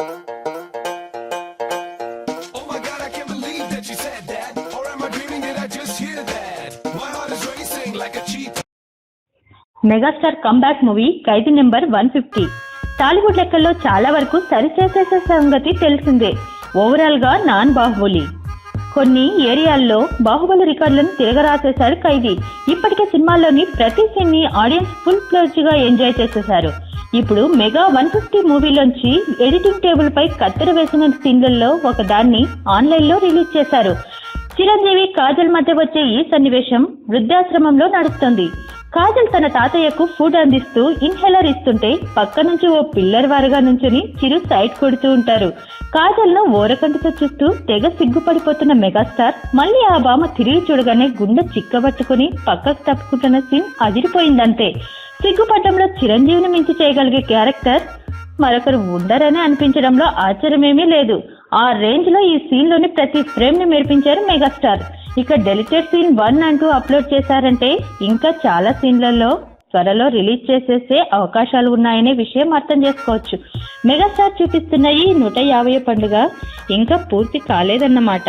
Oh my God, I can't believe that you said that. Or am I dreaming? Did I just hear that? My heart is racing like a cheetah. Megastar comeback movie Khaidi number 150 Tollywood లెక్కల్లో చాలా వరకు సరిచేసే సంగతి తెలిసిందే. Overall గా non Baahubali. కొన్ని ఏరియాల్లో బాహుబలి రికార్డులను తిరగరాసేశారు ఖైదీ. ఇప్పటికే సినిమాల్లోని ప్రతి సీన్ ని ఆడియన్స్ ఫుల్ ఫ్లెడ్జ్ గా ఎంజాయ్ చేసేశారు. ఇప్పుడు మెగా 150 మూవీలోంచి ఎడిటింగ్ టేబుల్ పై కత్తెర వేసిన సీన్లలో ఒక దాన్ని ఆన్లైన్ లో రిలీజ్ చేశారు. చిరంజీవి కాజల్ మధ్య వచ్చే ఈ సన్నివేశం వృద్ధాశ్రమంలో నడుస్తుంది. కాజల్ తన తాతయ్యకు ఫుడ్ అందిస్తూ ఇన్హేలర్ ఇస్తుంటే పక్క నుంచి ఓ పిల్లర్ వారుగా నుంచుని చిరు సైడ్ కొడుతూ ఉంటారు. కాజల్ ను ఓరకంటితో చూస్తూ తెగ సిగ్గుపడిపోతున్న మెగాస్టార్ మళ్ళీ ఆ బామ తిరిగి చూడగానే గుండె చిక్కబట్టుకుని పక్కకు తప్పుకుంటున్న సీన్ అదిరిపోయిందంతే. సిగ్గుపడ్డంలో చిరంజీవిని మించి చేయగలిగే క్యారెక్టర్ మరొకరు ఉండరని అనిపించడంలో ఆశ్చర్యమేమీ లేదు. ఆ రేంజ్ లో ఈ సీన్ లోని ప్రతి ఫ్రేమ్ ని మెరిపించారు మెగాస్టార్. ఇక డెలిటెడ్ సీన్ 1 అంటూ అప్లోడ్ చేశారంటే ఇంకా చాలా సీన్లలో త్వరలో రిలీజ్ చేసేసే అవకాశాలు ఉన్నాయనే విషయం అర్థం చేసుకోవచ్చు. మెగాస్టార్ చూపిస్తున్న ఈ 150వ పండుగ ఇంకా పూర్తి కాలేదన్నమాట.